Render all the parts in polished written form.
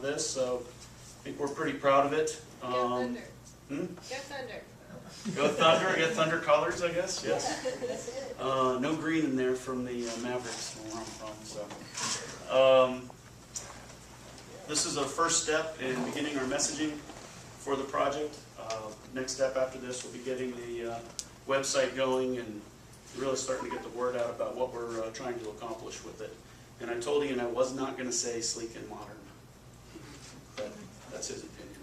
this, so I think we're pretty proud of it. Go Thunder. Hmm? Go Thunder. Go Thunder, get Thunder colors, I guess, yes. No green in there from the Mavericks, where I'm from, so. This is a first step in beginning our messaging for the project. Next step after this will be getting the website going and really starting to get the word out about what we're trying to accomplish with it. And I told Ian I was not going to say sleek and modern, but that's his opinion.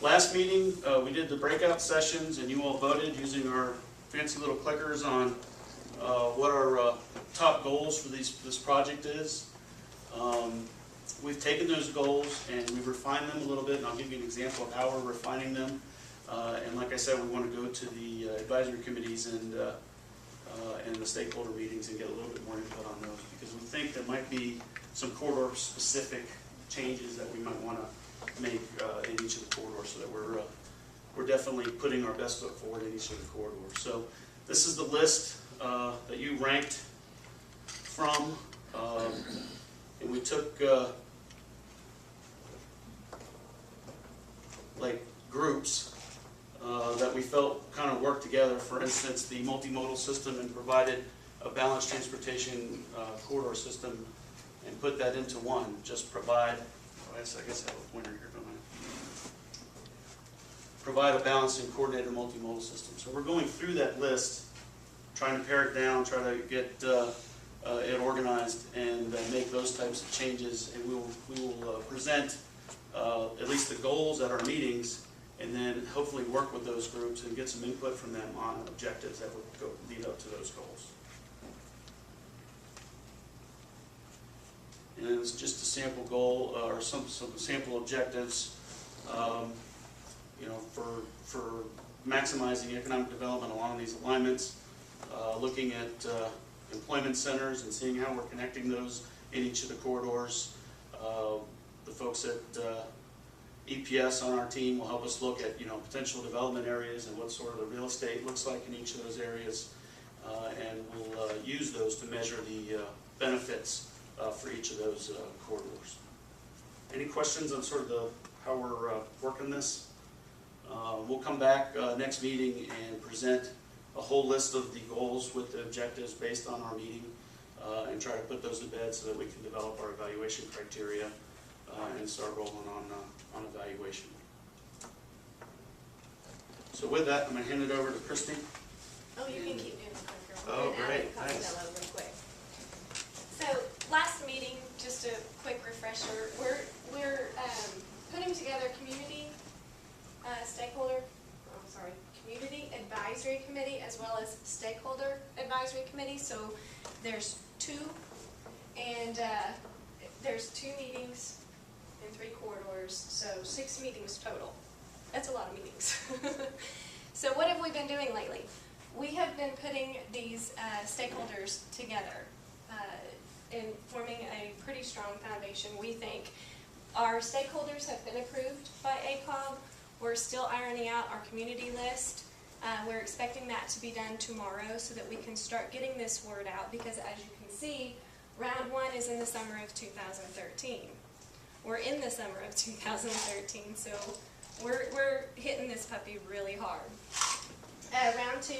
Last meeting, we did the breakout sessions, and you all voted using our fancy little clickers on what our top goals for this project is. We've taken those goals and we've refined them a little bit, and I'll give you an example of how we're refining them. And like I said, we want to go to the advisory committees and the stakeholder meetings and get a little bit more input on those, because we think there might be some corridor-specific changes that we might want to make in each of the corridors, so that we're definitely putting our best foot forward in each of the corridors. So this is the list that you ranked from, and we took like groups that we felt kind of worked together. For instance, the multimodal system, and provided a balanced transportation corridor system and put that into one. Just provide, I guess I have a pointer here, don't I? Provide a balanced and coordinated multimodal system. So we're going through that list, trying to pare it down, try to get it organized, and make those types of changes. And we will present at least the goals at our meetings, and then hopefully work with those groups and get some input from them on objectives that would lead up to those goals. And it's just a sample goal, or some sample objectives, for maximizing economic development along these alignments, looking at employment centers and seeing how we're connecting those in each of the corridors. The folks at EPS on our team will help us look at potential development areas and what sort of the real estate looks like in each of those areas, and we'll use those to measure the benefits for each of those corridors. Any questions on sort of how we're working this? We'll come back next meeting and present a whole list of the goals with the objectives based on our meeting, and try to put those to bed so that we can develop our evaluation criteria and start rolling on evaluation. So with that, I'm going to hand it over to Christy. Oh, you can keep doing the clicker. Oh, great. Thanks. Real quick. So last meeting, just a quick refresher. We're putting together community community advisory committee, as well as stakeholder advisory committee. So there's two, and there's 2 meetings in 3 corridors, so 6 meetings total. That's a lot of meetings. So what have we been doing lately? We have been putting these stakeholders together and forming a pretty strong foundation, we think. Our stakeholders have been approved by ACOB. We're still ironing out our community list. We're expecting that to be done tomorrow so that we can start getting this word out, because as you can see, round 1 is in the summer of 2013. We're in the summer of 2013, so we're hitting this puppy really hard. Round 2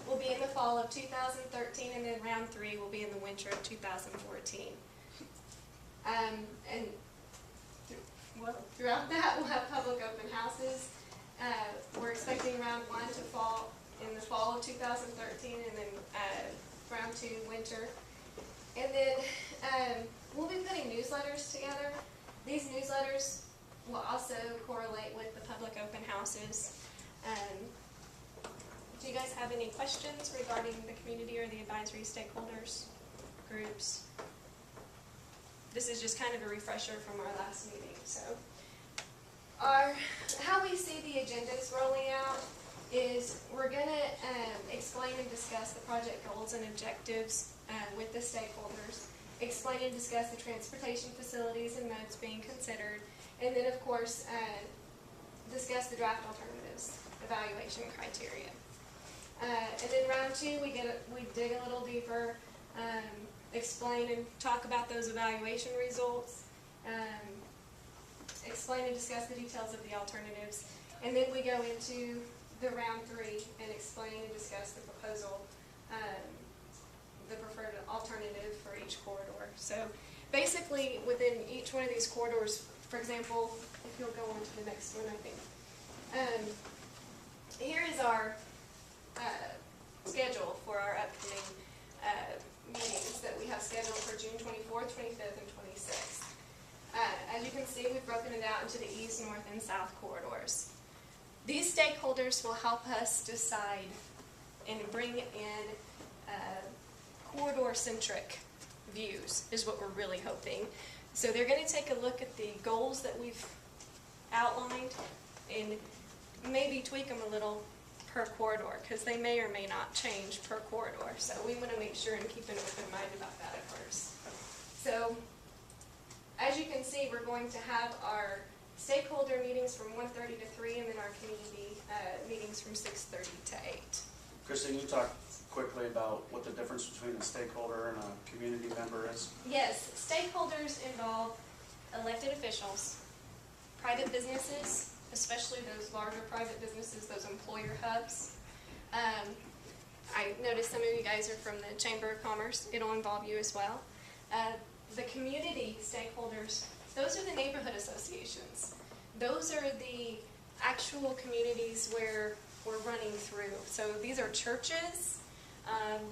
will be in the fall of 2013, and then round 3 will be in the winter of 2014. Throughout that, we'll have public open houses. We're expecting round 1 to fall in the fall of 2013, and then round 2 winter. And then we'll be putting newsletters together. These newsletters will also correlate with the public open houses. Do you guys have any questions regarding the community or the advisory stakeholders groups? This is just kind of a refresher from our last meeting. So how we see the agendas rolling out is we're going to explain and discuss the project goals and objectives with the stakeholders, explain and discuss the transportation facilities and modes being considered, and then of course discuss the draft alternatives evaluation criteria. And then round 2 we dig a little deeper, explain and talk about those evaluation results, explain and discuss the details of the alternatives, and then we go into the round 3 and explain and discuss the proposal, the preferred alternative for each corridor. So basically, within each one of these corridors, for example, if you'll go on to the next one, I think. Here is our schedule for our upcoming meetings that we have scheduled for June 24th, 25th, and 26th. As you can see, we've broken it out into the east, north, and south corridors. These stakeholders will help us decide and bring in corridor-centric views, is what we're really hoping. So they're going to take a look at the goals that we've outlined and maybe tweak them a little per corridor, because they may or may not change per corridor. So we want to make sure and keep an open mind about that at first. So as you can see, we're going to have our stakeholder meetings from 1:30 to 3, and then our community meetings from 6:30 to 8. Kristen, you talk quickly about what the difference between a stakeholder and a community member is? Yes, stakeholders involve elected officials, private businesses, especially those larger private businesses, those employer hubs. I noticed some of you guys are from the Chamber of Commerce. It'll involve you as well. The community stakeholders, those are the neighborhood associations. Those are the actual communities where we're running through. So these are churches,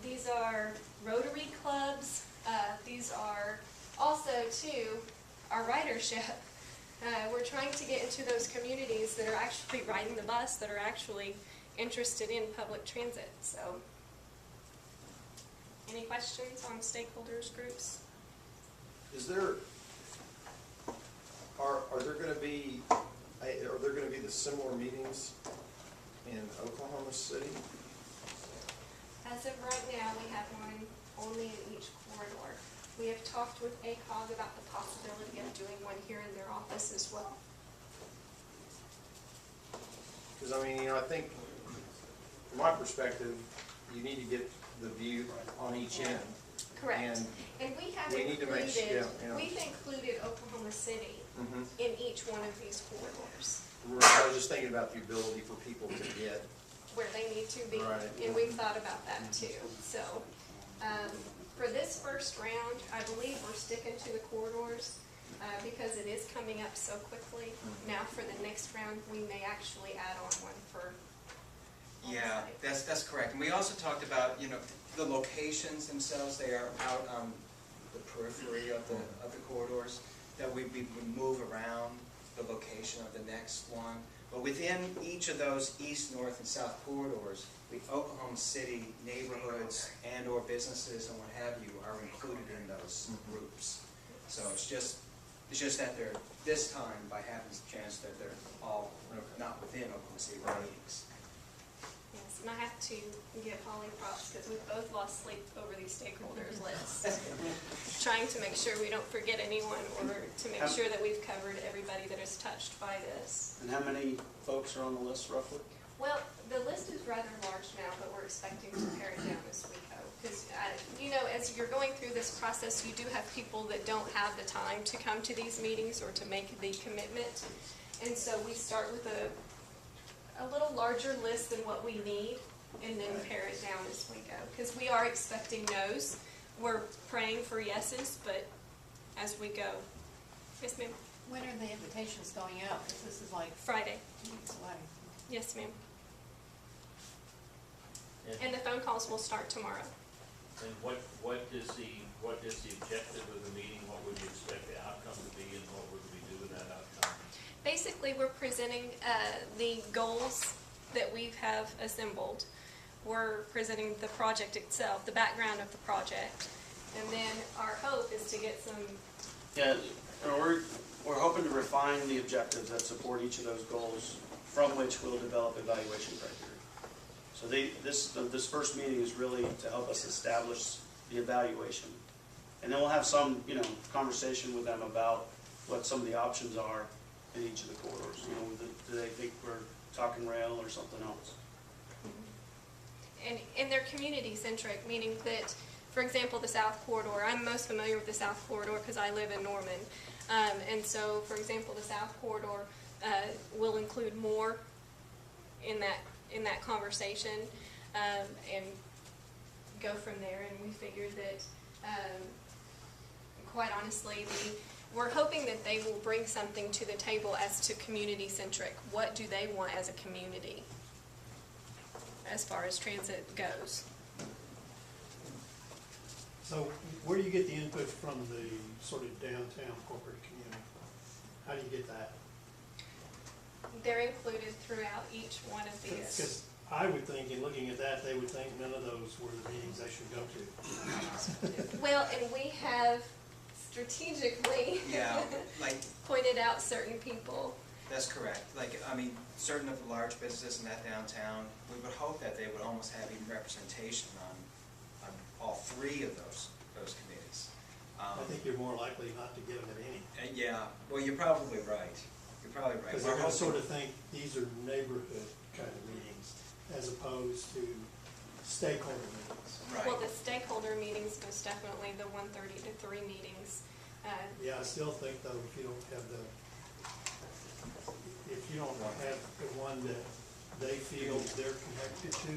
these are Rotary clubs, these are also, too, our ridership. We're trying to get into those communities that are actually riding the bus, that are actually interested in public transit. So, any questions on stakeholders groups? Is there, are there going to be the similar meetings in Oklahoma City? As of right now, we have one only in each corridor. We have talked with ACOG about the possibility of doing one here in their office as well. Because I mean, I think from my perspective, you need to get the view on each end. Correct. And we have we need to make sure, yeah. We've included Oklahoma City in each one of these corridors. I was just thinking about the ability for people to get where they need to be, right. And we've thought about that too. So for this first round, I believe we're sticking to the corridors because it is coming up so quickly. Now for the next round, we may actually add on one for yeah, that's correct. And we also talked about, you know, the locations themselves. They are out on the periphery of the corridors, that we would move around the location of the next one. But within each of those east, north, and south corridors, the Oklahoma City neighborhoods and or businesses and what have you are included in those groups. So it's just that they're, this time, by happenstance, that they're all not within Oklahoma City meetings. Yes, and I have to give Holly props because we've both lost sleep over these stakeholders lists. Trying to make sure we don't forget anyone or to make sure that we've covered everybody that is touched by this. And how many folks are on the list roughly? Well, the list is rather large now, but we're expecting to pare it down as we go. Because, you know, as you're going through this process, you do have people that don't have the time to come to these meetings or to make the commitment. And so we start with a little larger list than what we need and then pare it down as we go. Because we are expecting no's. We're praying for yeses, but as we go. Yes, ma'am? When are the invitations going out? Because this is like Friday. weeks away. Yes, ma'am. And the phone calls will start tomorrow. And what is the objective of the meeting? What would you expect the outcome to be, and what would we do with that outcome? Basically, we're presenting the goals that we have assembled. We're presenting the project itself, the background of the project, and then our hope is to get some. Yeah, we're hoping to refine the objectives that support each of those goals, from which we'll develop evaluation criteria. So this first meeting is really to help us establish the evaluation, and then we'll have some conversation with them about what some of the options are in each of the corridors. You know, do they think we're talking rail or something else? And they're community-centric, meaning that for example, the South Corridor. I'm most familiar with the South Corridor because I live in Norman. And so, for example, the South Corridor will include more in that conversation, and go from there. And we figured that, quite honestly, we're hoping that they will bring something to the table as to community-centric. What do they want as a community as far as transit goes? So where do you get the input from the sort of downtown corporate community? How do you get that? They're included throughout each one of these. Because I would think, in looking at that, they would think none of those were the meetings they should go to. Well, and we have strategically Yeah, like, pointed out certain people. that's correct. Like, I mean, certain of the large businesses in that downtown, we would hope that they would almost have even representation on all three of those committees. I think you're more likely not to get them at any. And yeah, well, you're probably right. You're probably right. Because they're going to sort of think these are neighborhood kind of meetings as opposed to stakeholder meetings. Right. Well, the stakeholder meetings, most definitely the 1:30 to 3 meetings. Yeah, I still think though, if you don't have the one that they feel they're connected to,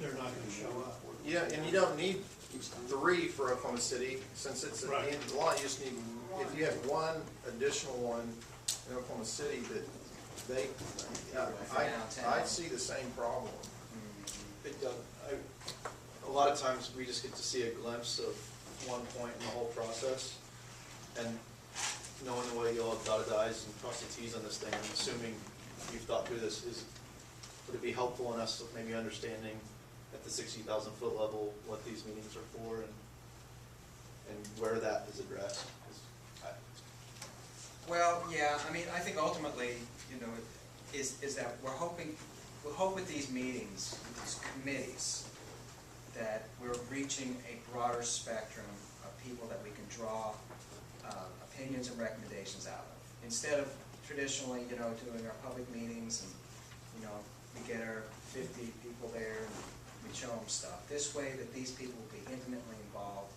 they're not going to show up. Yeah, and you don't need 3 for Oklahoma City, since it's at the end of the law, you just need, if you have one additional one in Oklahoma City that they, I see the same problem. A lot of times, we just get to see a glimpse of one point in the whole process, and knowing the way you'll have dotted the i's and crossed the t's on this thing, I'm assuming you've thought through this, would it be helpful in us maybe understanding at the 60,000 foot level what these meetings are for and where that is addressed? Well, yeah, I mean, I think ultimately, you know, is that we hope with these meetings, with these committees, that we're reaching a broader spectrum of people that we can draw opinions and recommendations out of. Instead of traditionally, you know, doing our public meetings and, you know, we get our 50 people there and we show them stuff. This way that these people will be intimately involved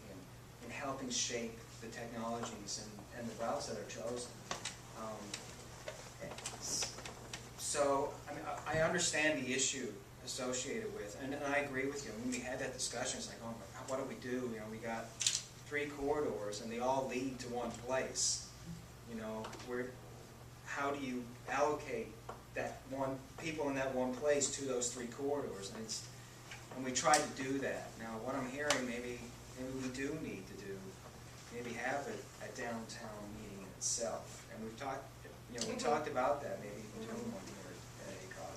in helping shape the technologies and the routes that are chosen. So, I mean, I understand the issue associated with, and I agree with you. When we had that discussion, it's like, oh my God, what do we do? You know, we got 3 corridors and they all lead to one place. You know, how do you allocate that people in that one place to those 3 corridors? And we tried to do that. Now, what I'm hearing, maybe we do need to do, maybe have a downtown meeting in itself. And we've talked, you know, we talked about that, maybe doing one here at ACOG.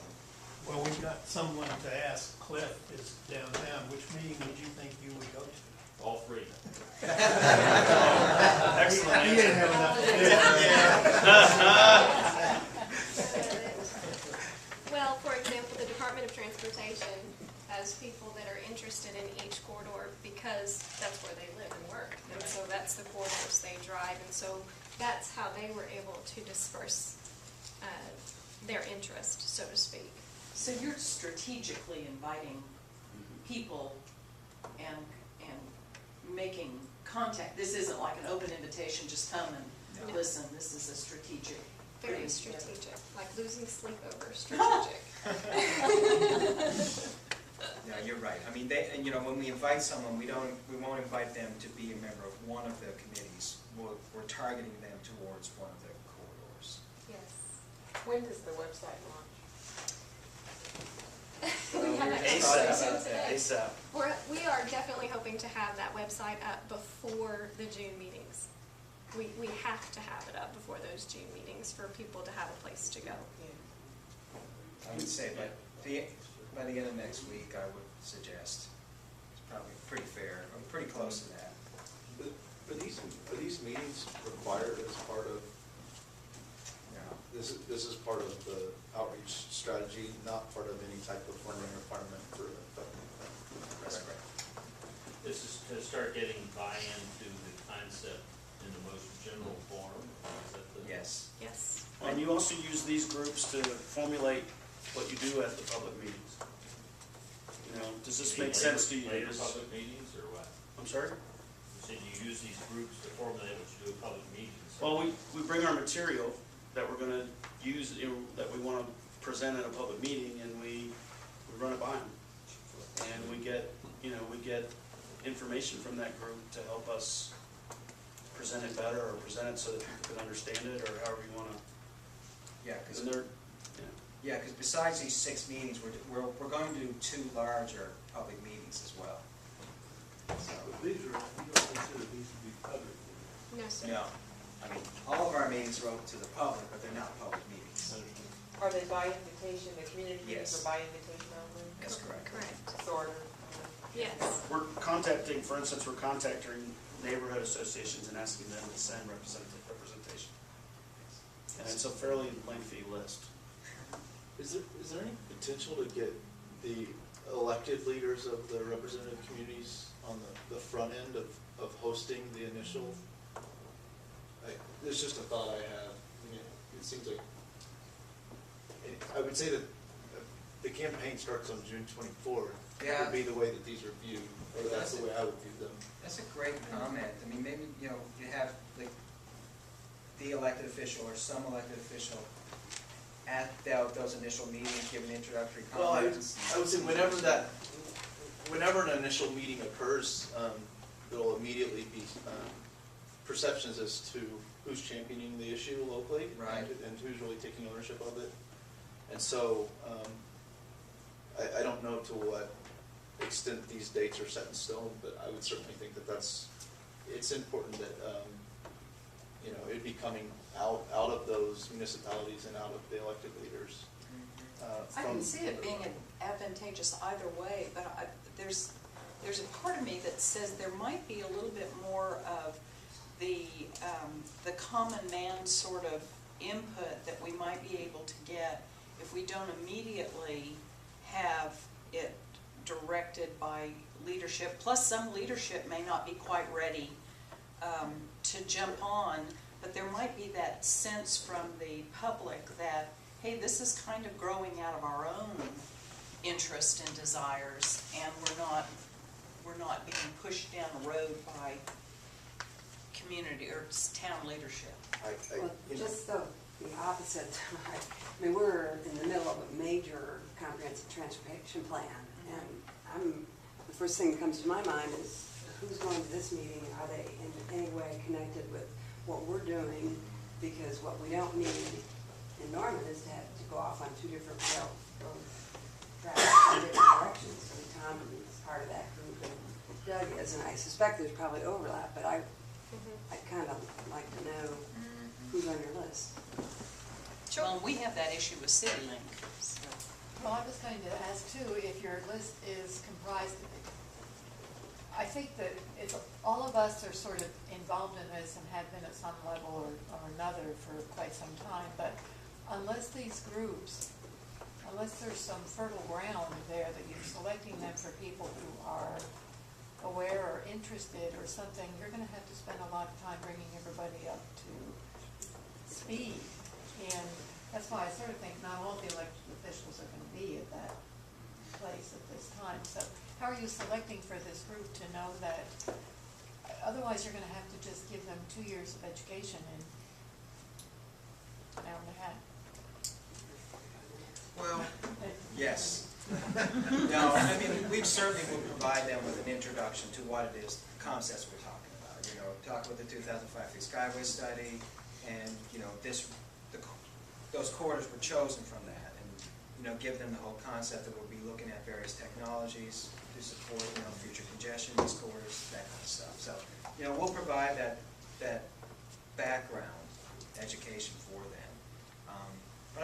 Well, we've got someone to ask. Cliff is downtown. Which meeting would you think you would go to? All 3. Excellent. He didn't have enough to do. Well, for example, the Department of Transportation has people that are interested in each corridor because that's where they live and work. And so that's the corridors they drive. And so that's how they were able to disperse their interest, so to speak. So you're strategically inviting people and making contact. This isn't like an open invitation, just come and listen. This is a strategic. Very strategic, like losing sleep over strategic. Yeah, you're right. I mean, and you know, when we invite someone, we won't invite them to be a member of one of the committees. We're targeting them towards one of the corridors. Yes. When does the website launch? We have that conversation today. ASAP. We are definitely hoping to have that website up before the June meetings. We have to have it up before those June meetings for people to have a place to go. I would say by the end of next week, I would suggest. It's probably pretty fair, or pretty close to that. Are these meetings required as part of, this is part of the outreach strategy, not part of any type of funding requirement for That's correct. This is to start getting buy-in to the concept in the most general form. Is that the? Yes. Yes. And you also use these groups to formulate what you do at the public meetings. You know, does this make sense to you? Later public meetings or what? I'm I'm sorry? You said you use these groups to formulate what you do at public meetings. Well, we bring our material that we're gonna use, that we wanna present at a public meeting, and we run it by them. And we get information from that group to help us present it better, or present it so that people can understand it, or however you wanna. Yeah, because And they're, yeah, because besides these 6 meetings, we're going to do 2 larger public meetings as well. So, These are, you don't consider these to be public. No, sir. no, I mean, all of our meetings are open to the public, but they're not public meetings. Are they by invitation, the community meetings Yes. are by invitation only? That's correct. Correct. Sort of. Yes. we're contacting, for instance, we're contacting neighborhood associations and asking them to send representation. And it's a fairly lengthy list. Is there any potential to get the elected leaders of the representative communities on the front end of hosting the initial? It's just a thought I have. I mean, it seems like, I would say that the campaign starts on June 24th. That Yeah. would be the way that these are viewed, or that's the way I would view them. That's a great comment. I mean, maybe, you have like the elected official or some elected official at those initial meetings, give an introductory Well, comments. I would say whenever an initial meeting occurs, there'll immediately be perceptions as to who's championing the issue locally. Right. And who's really taking ownership of it. And so, I don't know to what extent these dates are set in stone, but I would certainly think that it's important that, it'd be coming out of those municipalities and out of the elected leaders. I can from- see it being advantageous either way, but there's a part of me that says there might be a little bit more of the common man sort of input that we might be able to get if we don't immediately have it directed by leadership. Plus, some leadership may not be quite ready to jump on, but there might be that sense from the public that, hey, this is kind of growing out of our own interest and desires, and we're not being pushed down the road by community or town leadership. Well, just the opposite. I mean, we're in the middle of a major comprehensive transportation plan, and the first thing that comes to my mind is, who's going to this meeting? Are they in any way connected with what we're doing? Because what we don't need in Norman is to have to go off on 2 different railroad tracks in different directions. So Tom is part of that group, and Doug is, and I suspect there's probably overlap, but I'd kind of like to know who's on your list. Well, we have that issue with CityLink, so. Well, I was going to ask too, if your list is comprised, I think that if all of us are sort of involved in this and have been at some level or another for quite some time, but unless these groups, unless there's some fertile ground there that you're selecting them for people who are aware or interested or something, you're gonna have to spend a lot of time bringing everybody up to speed. And that's why I sort of think not all the elected officials are gonna be at that place at this time. So how are you selecting for this group to know that, otherwise you're gonna have to just give them 2 years of education in an hour and a half. Well, yes. No, I mean, we certainly will provide them with an introduction to what it is, the concepts we're talking about. Talk about the 2005 Skyway study, and, those corridors were chosen from that, and, give them the whole concept that we'll be looking at various technologies to support, future congestion in these corridors, that kind of stuff. So, we'll provide that background education for them. But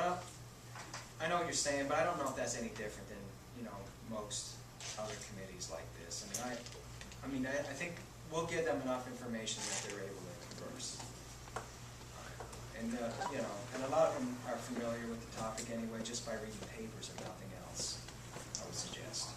I know what you're saying, but I don't know if that's any different than, most other committees like this. I think we'll give them enough information that they're able to converse. And a lot of them are familiar with the topic anyway, just by reading papers if nothing else, I would suggest.